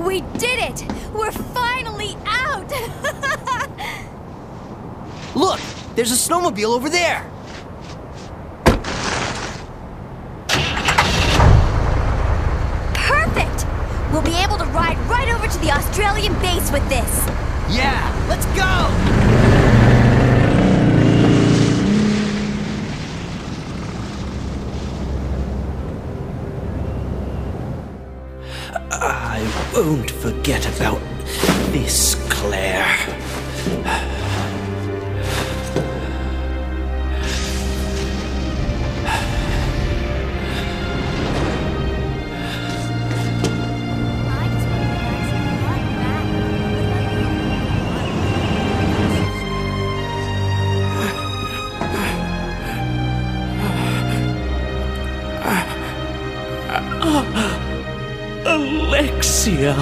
We did it! We're finally out! Look! There's a snowmobile over there! Perfect! We'll be able to ride right over to the Australian base with this! Yeah! Let's go! I won't forget about this, Claire. Alexia!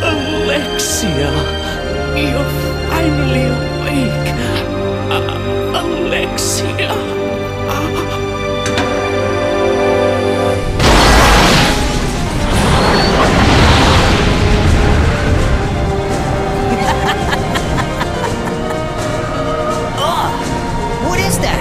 Alexia, you're finally awake. Alexia. What is that?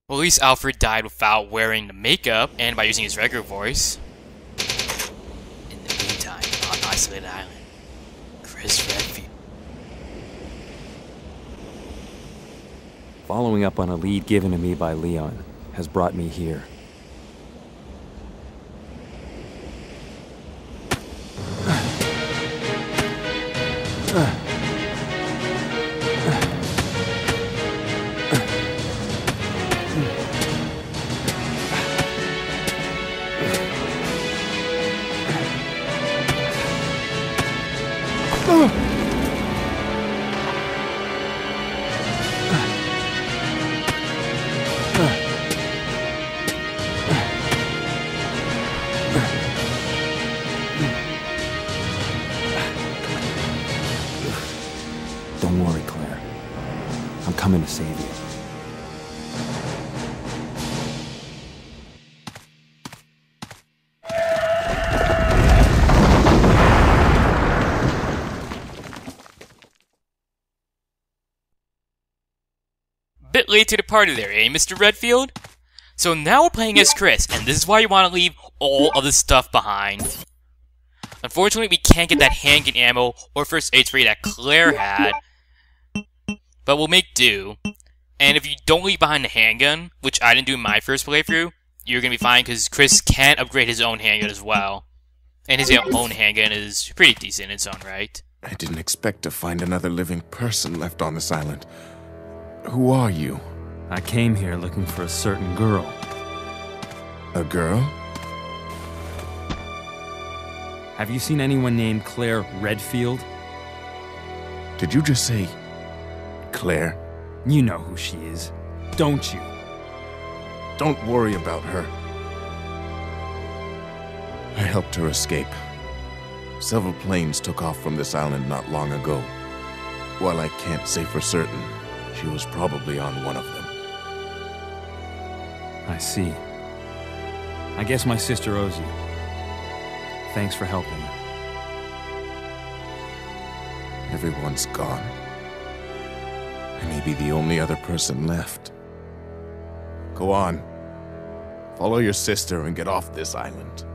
Well, at least Alfred died without wearing the makeup and by using his regular voice. In the meantime, on Isolated Island, Chris Redfield. Following up on a lead given to me by Leon has brought me here. Don't worry, Claire. I'm coming to save you. Bit late to the party there, eh, Mr. Redfield? So now we're playing as Chris, and this is why you want to leave all of the stuff behind. Unfortunately, we can't get that handgun ammo or first aid spray that Claire had, but we'll make do. And if you don't leave behind the handgun, which I didn't do in my first playthrough, you're gonna be fine because Chris can upgrade his own handgun as well. And his own handgun is pretty decent in its own right. I didn't expect to find another living person left on this island. Who are you? I came here looking for a certain girl. A girl? Have you seen anyone named Claire Redfield? Did you just say Claire? You know who she is, don't you? Don't worry about her. I helped her escape. Several planes took off from this island not long ago. While I can't say for certain, she was probably on one of them. I see. I guess my sister owes you. Thanks for helping. Everyone's gone. I may be the only other person left. Go on. Follow your sister and get off this island.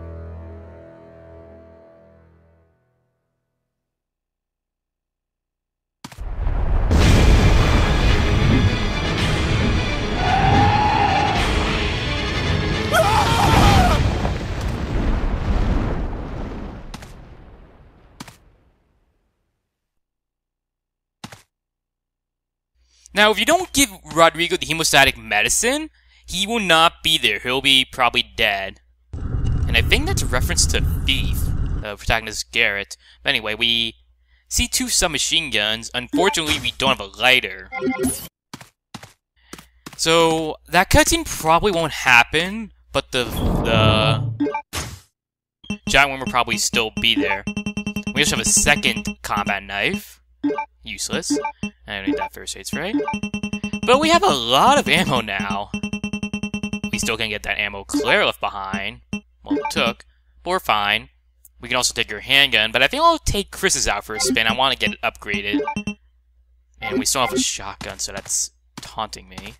Now, if you don't give Rodrigo the hemostatic medicine, he will not be there. He'll be probably dead. And I think that's a reference to Thief, the protagonist Garrett. But anyway, we see 2 submachine guns. Unfortunately, we don't have a lighter. So, that cutscene probably won't happen, but the giant one will probably still be there. We also have a second combat knife. Useless. I don't need that first aid spray. But we have a lot of ammo now. We still can get that ammo Claire left behind. Well, took. But we're fine. We can also take your handgun, but I think I'll take Chris's out for a spin. I want to get it upgraded. And we still have a shotgun, so that's taunting me.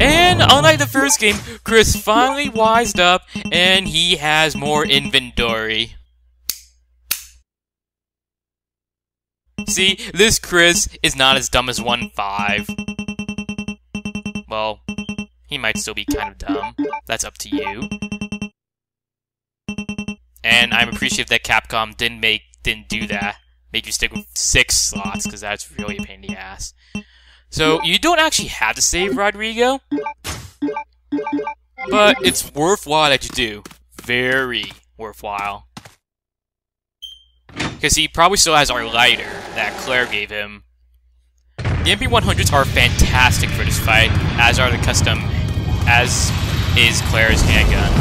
And unlike the first game, Chris finally wised up, and he has more inventory. See, this Chris is not as dumb as 1-5. Well, he might still be kind of dumb. That's up to you. And I'm appreciative that Capcom didn't do that. Make you stick with 6 slots, because that's really a pain in the ass. So, you don't actually have to save Rodrigo, but it's worthwhile that you do. Very worthwhile. Because he probably still has our lighter that Claire gave him. The MP100s are fantastic for this fight, as are the custom, as is Claire's handgun.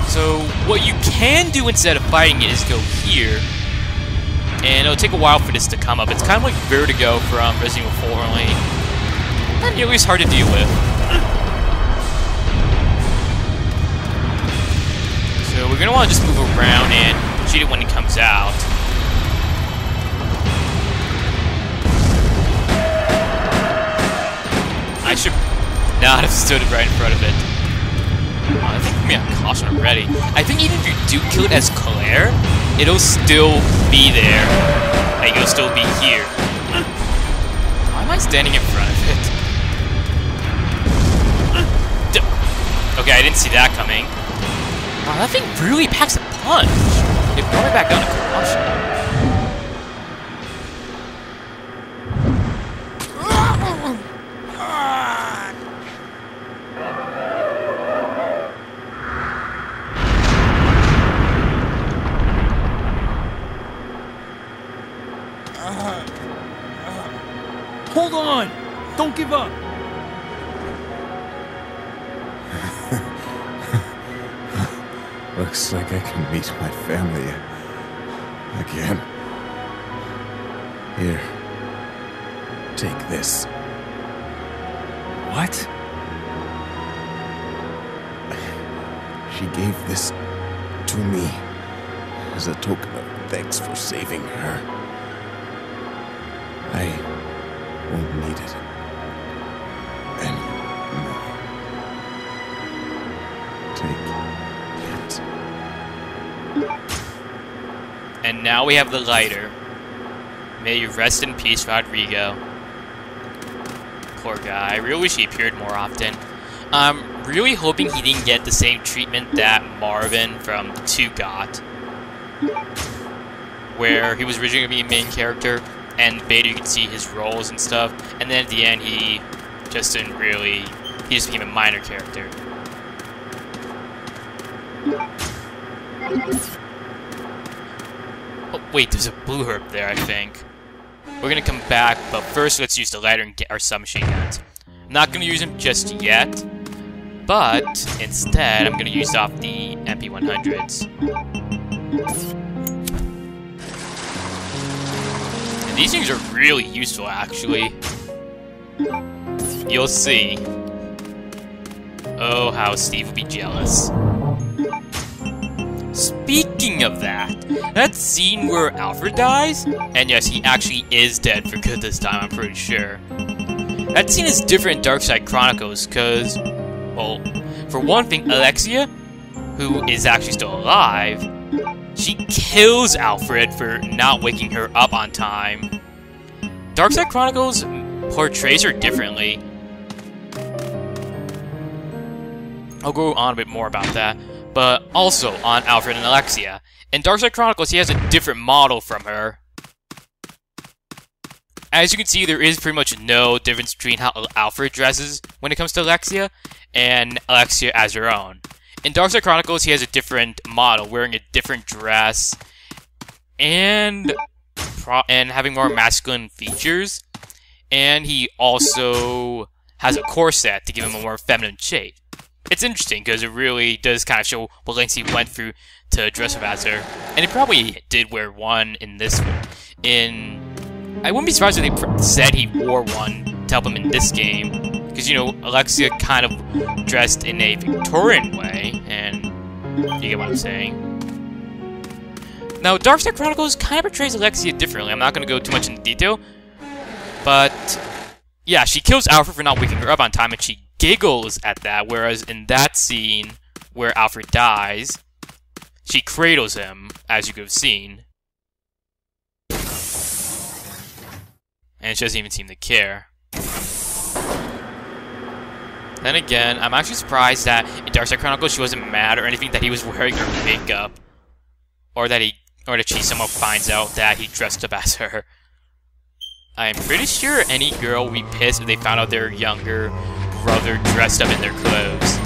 So, what you can do instead of fighting it is go here. And it'll take a while for this to come up. It's kind of like Vertigo from Resident Evil 4, only not nearly as hard to deal with. So we're going to want to just move around and shoot it when it comes out. I should not have stood right in front of it. I think we have caution already. I think even if you do kill it as Claire, it'll still be there. Like, it'll still be here. Why am I standing in front of it? Okay, I didn't see that coming. Wow, that thing really packs a punch. It brought me back down to caution. Hold on! Don't give up! Looks like I can meet my family again. Here. Take this. What? She gave this to me as a token of thanks for saving her. I won't need it anymore. Take it. And now we have the lighter. May you rest in peace, Rodrigo. Poor guy. I really wish he appeared more often. I'm really hoping he didn't get the same treatment that Marvin from 2 got. Where he was originally going to be a main character, and Beta, you could see his roles and stuff, and then at the end he just didn't really, he just became a minor character. Oh wait, there's a blue herb there, I think. We're gonna come back, but first let's use the lighter and get our submachine guns. I'm not gonna use them just yet, but instead I'm gonna use off the MP100s. These things are really useful, actually. You'll see. Oh, how Steve will be jealous. Speaking of that scene where Alfred dies, and yes, he actually is dead for good this time, I'm pretty sure. That scene is different in Darkside Chronicles, because, well, for one thing, Alexia, who is actually still alive, she kills Alfred for not waking her up on time. Darkside Chronicles portrays her differently. I'll go on a bit more about that, but also on Alfred and Alexia. In Darkside Chronicles, he has a different model from her. As you can see, there is pretty much no difference between how Alfred dresses when it comes to Alexia, and Alexia as her own. In Darkside Chronicles, he has a different model, wearing a different dress, and having more masculine features. And he also has a corset to give him a more feminine shape. It's interesting, because it really does kind of show what lengths he went through to dress up as her. And he probably did wear one in this one. I wouldn't be surprised if they said he wore one to help him in this game. Because, you know, Alexia kind of dressed in a Victorian way, and you get what I'm saying. Now, Darkside Chronicles kind of portrays Alexia differently. I'm not going to go too much into detail. But, yeah, she kills Alfred for not waking her up on time, and she giggles at that, whereas in that scene where Alfred dies, she cradles him, as you could have seen. And she doesn't even seem to care. Then again, I'm actually surprised that in Darkside Chronicles she wasn't mad or anything that he was wearing her makeup. Or that she somehow finds out that he dressed up as her. I'm pretty sure any girl would be pissed if they found out their younger brother dressed up in their clothes.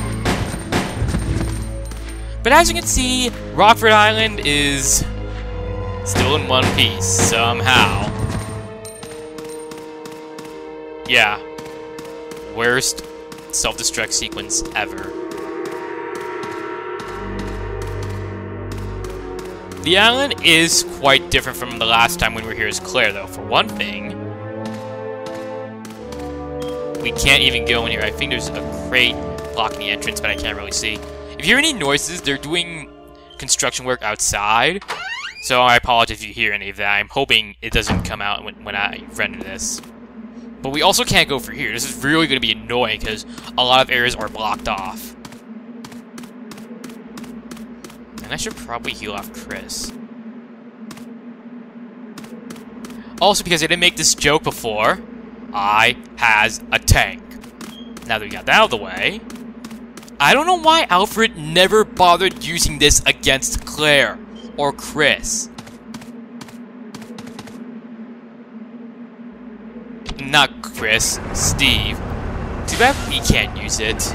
But as you can see, Rockford Island is still in one piece, somehow. Yeah. Worst self-destruct sequence ever. The island is quite different from the last time when we were here as Claire, though. For one thing, we can't even go in here. I think there's a crate blocking the entrance, but I can't really see. If you hear any noises, they're doing construction work outside. So I apologize if you hear any of that. I'm hoping it doesn't come out when I render this. But we also can't go through here. This is really going to be annoying because a lot of areas are blocked off. And I should probably heal off Chris. Also, because I didn't make this joke before, I has a tank. Now that we got that out of the way, I don't know why Alfred never bothered using this against Claire or Chris. Not Chris, Steve. Too bad we can't use it.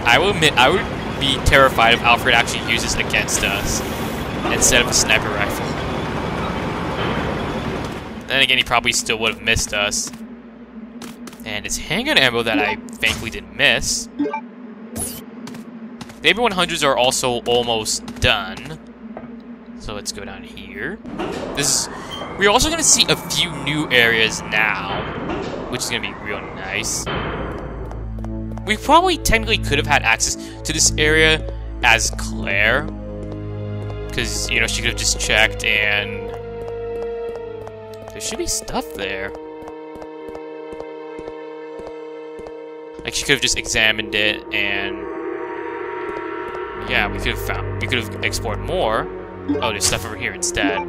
I will admit, I would be terrified if Alfred actually uses against us instead of a sniper rifle. Then again, he probably still would have missed us. And it's handgun ammo that I thankfully didn't miss. The AB-100s are also almost done. So let's go down here. We're also going to see a few new areas now, which is going to be real nice. We probably technically could have had access to this area as Claire, because, you know, she could have just checked and there should be stuff there. Like, she could have just examined it and yeah, we could have explored more. Oh, there's stuff over here instead.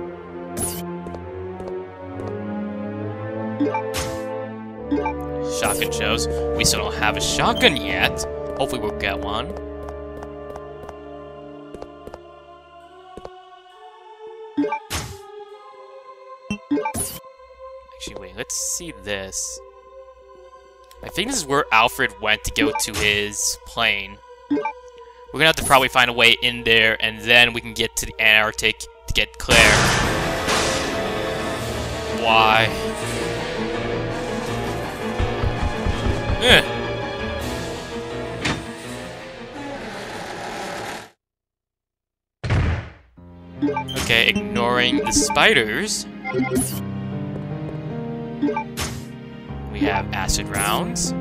Shotgun shells. We still don't have a shotgun yet. Hopefully we'll get one. Actually, wait, let's see this. I think this is where Alfred went to go to his plane. We're gonna have to probably find a way in there, and then we can get to the Antarctic to get Claire. Why? Okay, ignoring the spiders. We have acid rounds.